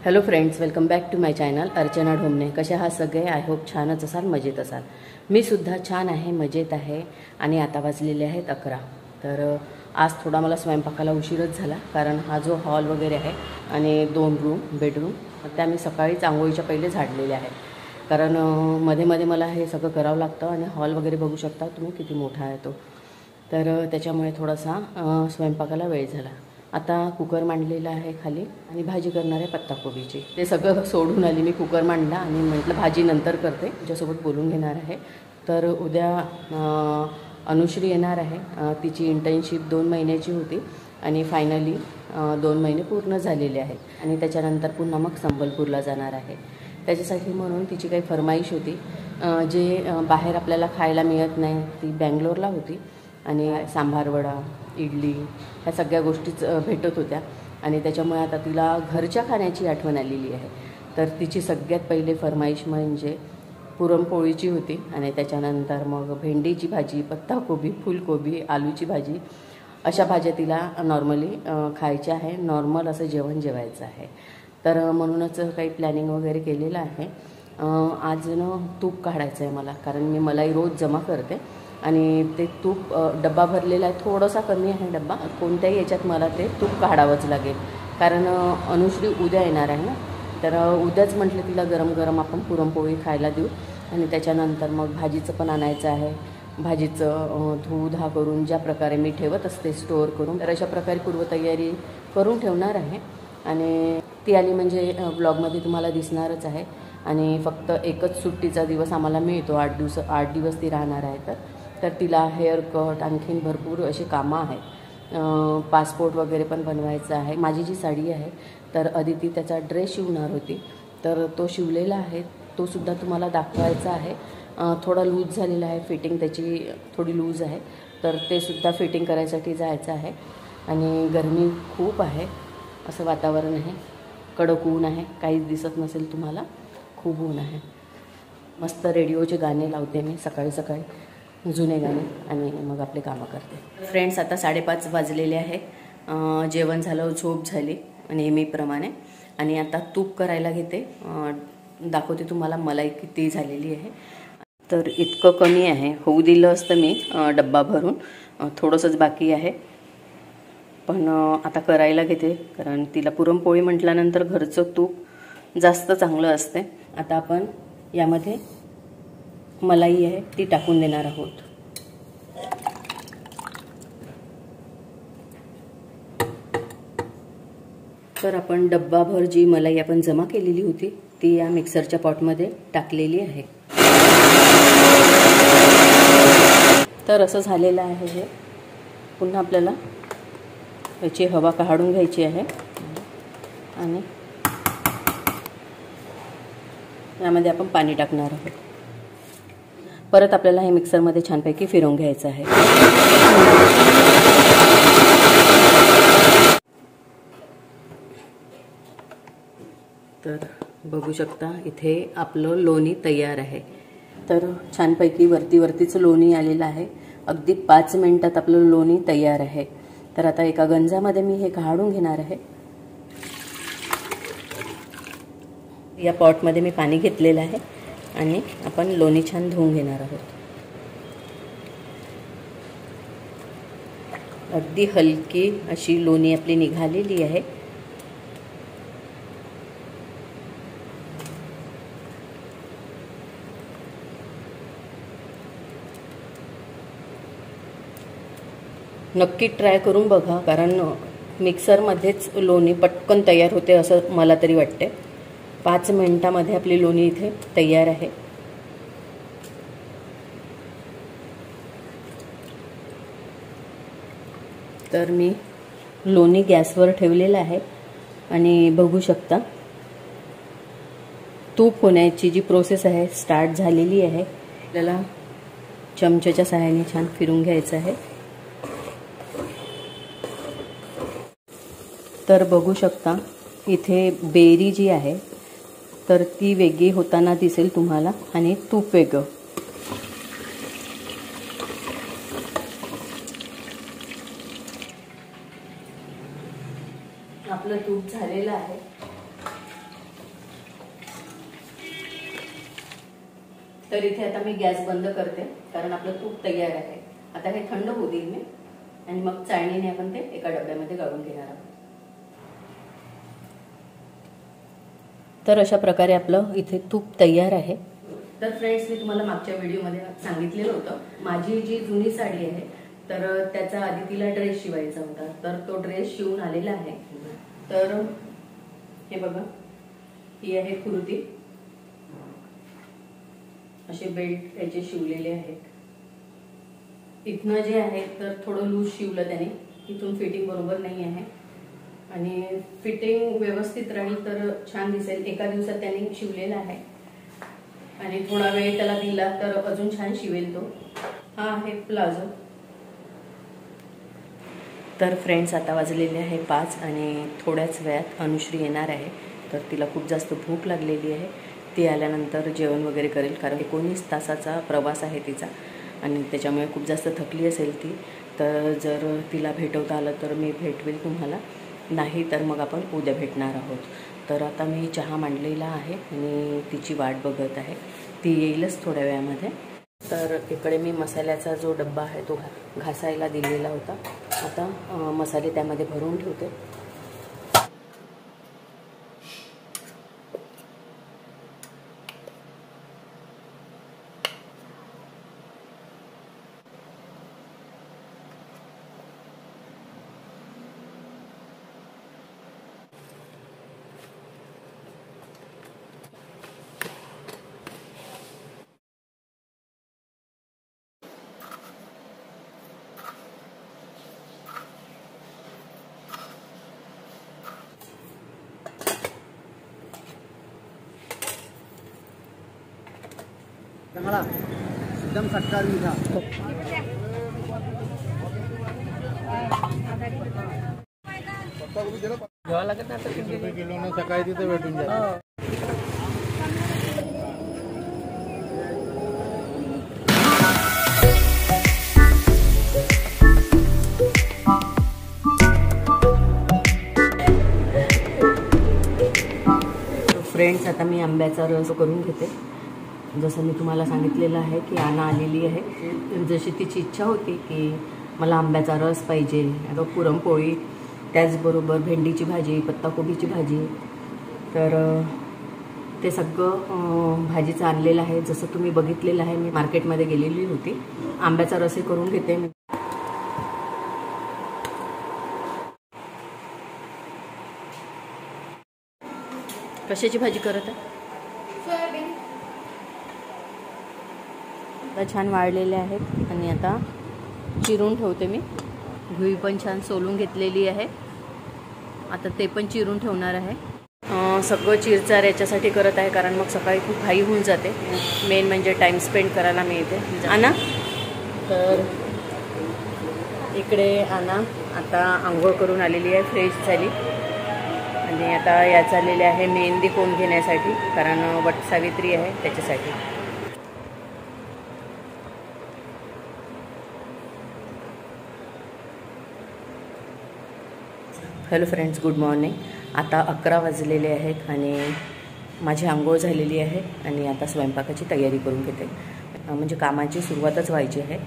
Hello friends, welcome back to my channel Archana Dhomane. कसे आहात सगळे? आय होप छानच असाल, मजेत असाल. मी सुद्धा छान आहे, मजेत आहे. आणि आता वाजलेले आहेत 11. तर आज थोडा मला स्वयंपाकाला उशीरच झाला, कारण हा जो हॉल वगैरे आहे आणि 2 रूम बेडरूम त्या मी सकाळीच आंघोळीच्या पहिले झाडलेल्या आहेत. कारण मध्ये मध्ये मला हे सगळं करावं लागतं आणि हॉल वगैरे बघू शकता तुम्ही किती मोठा आहे तो. तर त्याच्यामुळे थोडासा स्वयंपाकाला वेळ झाला. आता कुकर मांडलेला आहे खाली आणि भाजी करणार आहे पत्ताकोबीची. ते सगळं सोडून आली मी, कुकर मांडला आणि म्हटलं भाजी नंतर करते, तुझ्यासोबत बोलून घेणार आहे. तर उद्या अनुश्री येणार आहे. तिची इंटर्नशिप 2 महिन्याची होती आणि फायनली 2 महिने पूर्ण झालेले आहेत आणि त्याच्यानंतर पुन्हा मग संबलपूरला जाणार आहे. त्याच्यासाठी म्हणून तिची काही फरमाईश होती, जे बाहेर आपल्याला खायला मिळत नाही. ती बँगलोरला होती आणि सांबार वडा, इडली ह्या सगळ्या गोष्टीच भेटत होत्या आणि त्याच्यामुळे आता तिला घरच्या खाण्याची आठवण आलेली आहे. तर तिची सगळ्यात पहिले फरमाईश म्हणजे पुरणपोळीची होती आणि त्याच्यानंतर मग भेंडीची भाजी, पत्ताकोबी, फुलकोबी, आलूची भाजी अशा भाज्या तिला नॉर्मली खायच्या आहे. नॉर्मल असं जेवण जेवायचं आहे. तर म्हणूनच काही प्लॅनिंग वगैरे केलेलं आहे. आज तूप काढायचं आहे मला, कारण मी मलाई रोज जमा करते आणि ते तूप डब्बा भरलेला आहे. थोडासा कमी आहे डब्बा, कोणत्याही याच्यात मला ते तूप काढावंच लागेल, कारण अनुश्री उद्या येणार आहे ना. तर उद्याच म्हटलं तिला गरम गरम आपण पुरणपोळी खायला देऊ आणि त्याच्यानंतर मग भाजीचं पण आणायचं आहे. भाजीचं धुधा करून ज्या प्रकारे मी ठेवत असते स्टोअर करून, तर अशा प्रकारे पूर्वतयारी करून ठेवणार आहे. आणि ती आली म्हणजे ब्लॉगमध्ये तुम्हाला दिसणारच आहे. आणि फक्त एकच सुट्टीचा दिवस आम्हाला मिळतो, 8 दिवस ती राहणार आहे. तर तिला हेअर कट आणखीन भरपूर अशी कामं आहेत. पासपोर्ट वगैरे पण बनवायचं आहे. माझी जी साडी आहे तर अदिती त्याचा ड्रेस शिवणार होती, तर तो शिवलेला आहे. तो सुद्धा तुम्हाला दाखवायचा आहे. थोडा लूज झालेला आहे, फिटिंग त्याची थोडी लूज आहे, तर ते सुद्धा फिटिंग करायसाठी जायचं आहे. आणि गरमी खूप आहे, असं वातावरण आहे. कडक ऊन आहे, काहीच दिसत नसेल तुम्हाला, खूप ऊन आहे. मस्त रेडिओचे गाणे लावते मी सकाळी सकाळी, जुने गाणे, आणि मग आपले कामं करते. फ्रेंड्स, आता 5:30 वाजलेले आहे. जेवण झालं, झोप झाली नेहमीप्रमाणे. आणि आता तूप करायला घेते. दाखवते तुम्हाला मलाई किती झालेली आहे. तर इतकं कमी आहे, होऊ दिलं असतं मी डब्बा भरून, थोडंसंच बाकी आहे. पण आता करायला घेते, कारण तिला पुरणपोळी म्हटल्यानंतर घरचं तूप जास्त चांगलं असते. आता आपण यामध्ये मलाई आहे ती टाकून देणार आहोत. तर आपण डब्बाभर जी मलाई आपण जमा केलेली होती ती या मिक्सरच्या पॉटमध्ये टाकलेली आहे. तर असं झालेलं आहे हे. पुन्हा आपल्याला याची हवा काढून घ्यायची आहे आणि यामध्ये आपण पाणी टाकणार आहोत. परत आपल्याला हे मिक्सरमध्ये छानपैकी फिरवून घ्यायचं आहे. तर बघू शकता इथे आपलं लोणी तयार आहे. तर छानपैकी वरतीच लोणी आलेलं आहे. अगदी 5 मिनिटात आपलं लोणी तयार आहे. तर आता एका गंजामध्ये मी हे काढून घेणार आहे. या पॉटमध्ये मी पाणी घेतलेलं आहे आणि आपण लोणी छान धुवून घेणार आहोत. अगदी हलकी अशी लोणी आपली निघालेली आहे. नक्की ट्राय करून बघा, कारण मिक्सरमध्येच लोणी पटकन तयार होते असं मला तरी वाटते. 5 मिनिटामध्ये आपली लोणी इथे तयार आहे. तर मी लोणी गॅसवर ठेवलेलं आहे आणि बघू शकता तूप होण्याची जी प्रोसेस आहे स्टार्ट झालेली आहे. आपल्याला चमच्याच्या सहाय्याने छान फिरून घ्यायचं आहे. तर बघू शकता इथे बेरी जी आहे तर ती वेगळी होताना दिसेल तुम्हाला आणि तूप वेगळं. आपलं तूप झालेलं आहे. तर इथे आता मी गॅस बंद करते, कारण आपलं तूप तयार आहे. आता हे थंड होऊ देईल मी, आणि मग चाळणीने आपण ते एका डब्यामध्ये गाळून घेणार आहोत. तर अशा प्रकारे आपलं इथे तूप तयार आहे. तर फ्रेंड्स, मी तुम्हाला मागच्या व्हिडिओमध्ये सांगितलेलं होतं, माझी जी जुनी साडी आहे तर त्याचा आधी तिला ड्रेस शिवायचा होता. तर तो ड्रेस शिवून आलेला आहे. तर हे बघा, ही आहे कुर्ती. असे बेल्ट याचे शिवलेले आहेत. इथनं जे आहे तर थोडं लूज शिवलं त्याने, इथून फिटिंग बरोबर नाही आहे. आणि फिटिंग व्यवस्थित राहील तर छान दिसेल. एका दिवसात त्याने शिवलेला आहे आणि थोडा वेळ त्याला दिला तर अजून छान शिवेल तो. हा आहे प्लाझो. तर फ्रेंड्स, आता वाजलेले आहे 5 आणि थोड्याच वेळात अनुश्री येणार आहे. तर तिला खूप जास्त भूक लागलेली आहे. ती आल्यानंतर जेवण वगैरे करेल, कारण 19 तासाचा प्रवास आहे तिचा आणि त्याच्यामुळे खूप जास्त थकली असेल ती. तर जर तिला भेटवता आलं तर मी भेटवेल तुम्हाला, नाही तर मग आपण उद्या भेटणार आहोत. तर आता मी चहा मांडलेला आहे आणि तिची वाट बघत आहे. ती येईलच थोड्या वेळामध्ये. तर इकडे मी मसाल्याचा जो डब्बा आहे तो घासायला दिलेला होता. आता मसाले त्यामध्ये भरून ठेवते. एकदम खट्टा मीठा. घ्यावं लागत ना, 30 रुपये किलो सकाळी तिथे भेटून जाईल. फ्रेंड्स, आता मी आंब्याचा रस करून घेते. जसं मी तुम्हाला सांगितलेलं आहे की आना आलेली आहे. जशी तिची इच्छा होती की मला आंब्याचा रस पाहिजे, आता पुरणपोळी, त्याचबरोबर भेंडीची भाजी, पत्ताकोबीची भाजी. तर ते सगळं भाजीचं आणलेलं आहे. जसं तुम्ही बघितलेलं आहे, मी मार्केटमध्ये गेलेली होती. आंब्याचा रसही करून घेते मी. कशाची भाजी करत आहे? आता छान वाळलेले आहेत आणि आता चिरून ठेवते मी. भुई पण छान सोलून घेतलेली आहे. आता ते पण चिरून ठेवणार आहे. सगळं चिरचार याच्यासाठी करत आहे कारण मग सकाळी खूप घाई होऊन जाते. मेन म्हणजे टाईम स्पेंड करायला मिळते. आना, तर इकडे आना आता आंघोळ करून आलेली आहे, फ्रेश झाली आणि आता या चाललेले आहे मेहंदी कोण घेण्यासाठी, कारण वटसावित्री आहे त्याच्यासाठी. Hello friends, good morning. आता 11 वाजलेले आहेत आणि माझी आंघोळ झालेली आहे आणि आता स्वयंपाकाची तयारी करून घेते. म्हणजे कामाची सुरुवातच व्हायची आहे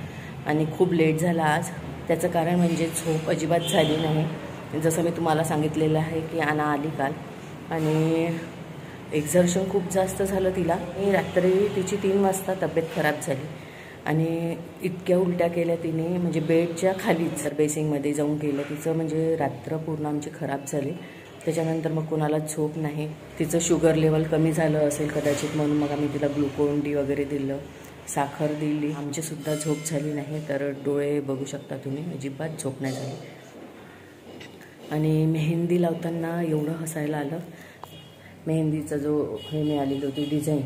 आणि खूप लेट झाला आज. त्याचं कारण म्हणजे झोप अजिबात झाली नाही. जसं मी तुम्हाला सांगितलेलं आहे की आना आली काल आणि एक्झर्शन खूप जास्त झालं तिला. रात्री तिची 3 वाजता तब्येत खराब झाली आणि इतक्या उलट्या केल्या तिने, म्हणजे बेडच्या खालीच बेसिंगमध्ये जाऊन केलं तिचं. म्हणजे रात्र पूर्ण आमची खराब झाली. त्याच्यानंतर मग कोणाला झोप नाही. तिचं शुगर लेवल कमी झालं असेल कदाचित, म्हणून मग आम्ही तिला ग्लुकोन डी वगैरे दिलं, साखर दिली. आमचीसुद्धा झोप झाली नाही. तर डोळे बघू शकता तुम्ही, अजिबात झोप नाही झाली. आणि मेहंदी लावताना एवढं हसायला आलं. मेहंदीचा जो हे मिळालेली होती डिझाईन,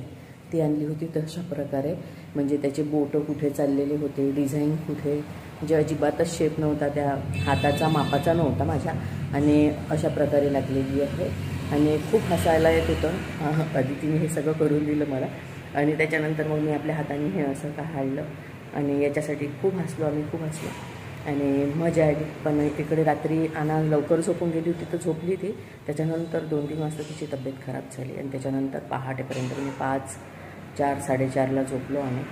ती आणली होती तशा प्रकारे, म्हणजे त्याचे बोटं कुठे चाललेले होते, डिझाईन कुठे, म्हणजे अजिबातच शेप नव्हता, त्या हाताचा मापाचा नव्हता माझ्या, आणि अशा प्रकारे लागलेली आहे. आणि खूप हसायला येत होतं. आधी तिने हे सगळं करून दिलं मला आणि त्याच्यानंतर मग मी आपल्या हाताने हे असं काढलं आणि याच्यासाठी खूप हसलो आम्ही, खूप हसलो आणि मजा आली. पण इकडे रात्री आना लवकर झोपून गेली होती तर झोपली ती. त्याच्यानंतर 2-3 वाजता तिची तब्येत खराब झाली आणि त्याच्यानंतर पहाटेपर्यंत, म्हणजे 5 4 साडेचारला झोपलो आम्ही.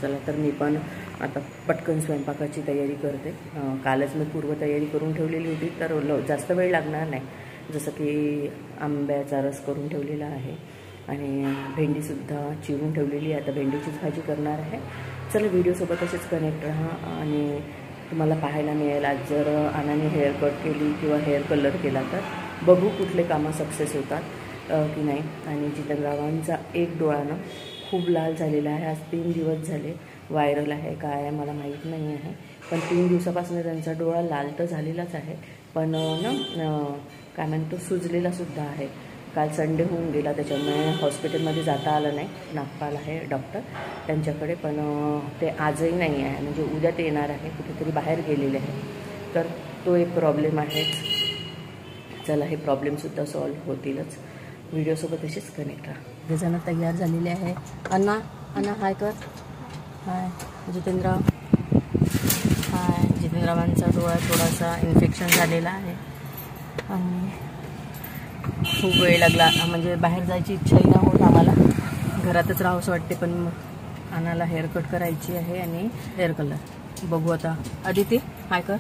चला तर मी पण आता पटकन स्वयंपाकाची तयारी करते. कालच मी पूर्वतयारी करून ठेवलेली होती, तर जास्त वेळ लागणार नाही. जसं की आंब्याचा रस करून ठेवलेला आहे आणि भेंडीसुद्धा चिरून ठेवलेली आहे. आता भेंडीचीच भाजी करणार आहे. चला व्हिडिओसोबत असेच कनेक्ट राहा आणि तुम्हाला पाहायला मिळेल. आज जर आनाने हेअर कट केली किंवा हेअर कलर केला तर बघू कुठले कामं सक्सेस होतात की नाही. आणि जितेंद्ररावांचा एक डोळानं खूप लाल झालेला आहे. आज 3 दिवस झाले. व्हायरल आहे काय आहे मला माहीत नाही आहे, पण 3 दिवसापासून त्यांचा डोळा लाल तर झालेलाच आहे, पण काय म्हणतो सुजलेलासुद्धा आहे. काल संडे होऊन गेला, त्याच्यामुळे हॉस्पिटलमध्ये जाता आलं नाही. नागपाल आहे डॉक्टर त्यांच्याकडे, पण ते आजही नाही आहे, म्हणजे उद्या ते येणार आहे. कुठेतरी बाहेर गेलेले आहे, तर तो एक प्रॉब्लेम आहेच. चला हे प्रॉब्लेमसुद्धा सॉल्व्ह होतीलच. व्हिडिओसोबत असेच कनेक्ट राहा. सगळेजण तयार झालेले आहे. अण्णा हाय कर. हाय जितेंद्र. हाय. जितेंद्ररावांचा डोळा थोडासा इन्फेक्शन झालेला आहे आणि खूप वेळ लागला, म्हणजे बाहेर जायची इच्छाही नाही होत आम्हाला, घरातच राहावंसं वाटते. पण आणायला हेअर कट करायची आहे आणि हेअर कलर बघू आता. अदिती हाय कर.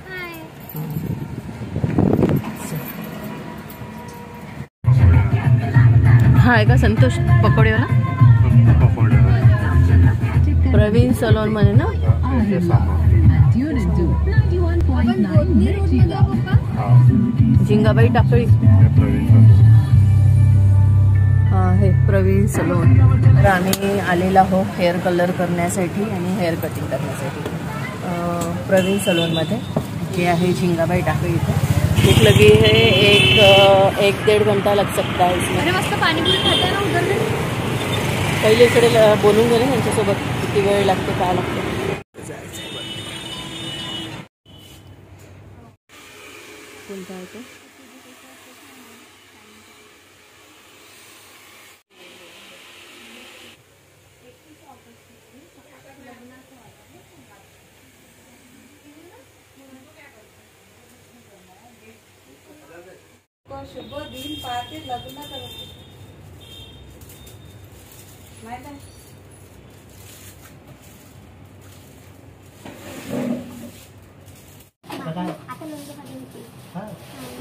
हाय का संतोष पकोडेवाला. प्रवीण सलोन मध्ये ना. झिंगाबाई टाकळी हे प्रवीण सलोन. तर आम्ही आलेलो आहोत हेअर कलर करण्यासाठी आणि हेअर कटिंग करण्यासाठी प्रवीण सलोनमध्ये, जे आहे झिंगाबाई टाकळी. इथे भूख लगी है. एक 1-1.5 घंटा लग सकता है इसमें. मस्त पाणीपुरी खाते ना उधर में. पहिले इकडे बोलून गेले त्यांच्यासोबत किती वेळ लागते काय लागते. कोणता आहे तो? शुभ दिन पाहते लग्न करते माहित आहे.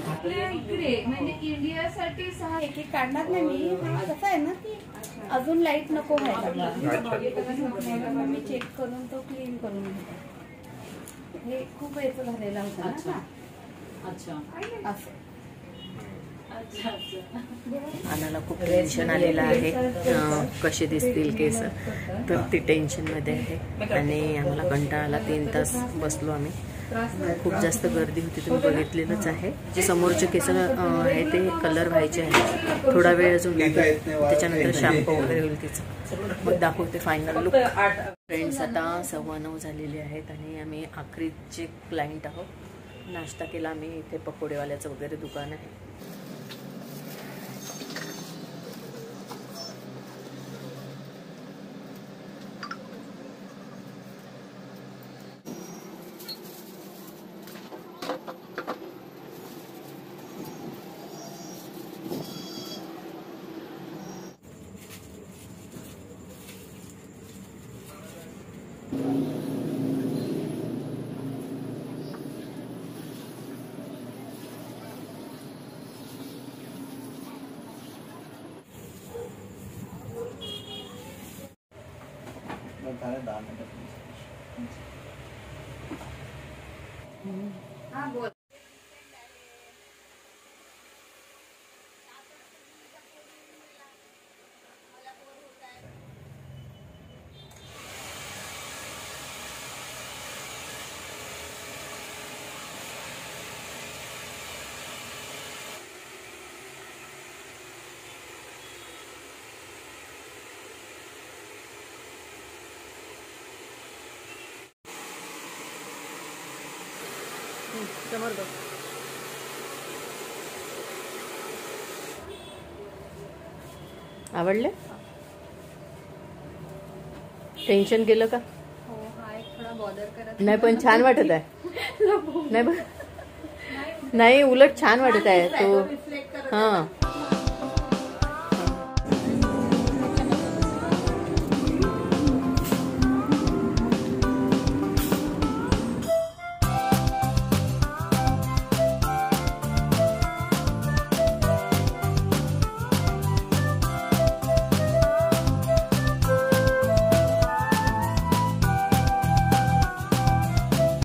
आपल्या इकडे म्हणजे इंडियासाठी 6 एक काढणार नाही मी. कसं आहे ना की अजून लाईट नको व्हायला. मग मी चेक करून तो क्लीन करून घेते. हे खूप याचं झालेला होता ना. अच्छा असं. आम्हाला खूप टेन्शन आलेलं आहे कसे दिसतील केस, तर ती टेन्शनमध्ये आहे आणि आम्हाला कंटाळा आला. 3 तास बसलो आम्ही. खूप जास्त गर्दी होती, तुम्ही बघितलेलंच आहे. जे समोरचे केस आहे ते कलर व्हायचे आहे. थोडा वेळ अजून त्याच्यानंतर शॅम्पू वगैरे होईल तिचं, मग दाखवते फायनल लुक. फ्रेंड्स आता 9:15 झालेले आहेत आणि आम्ही आखरीचे क्लायंट आहोत. नाश्ता केला आम्ही. इथे पकोडेवाल्याचं वगैरे दुकान आहे. हाँ बोल. आवडले? टेन्शन गेलं का? हो हा एक थोडा बॉदर करत नाही, पण छान वाटत आहे. नाही उलट छान वाटत आहे तो. हां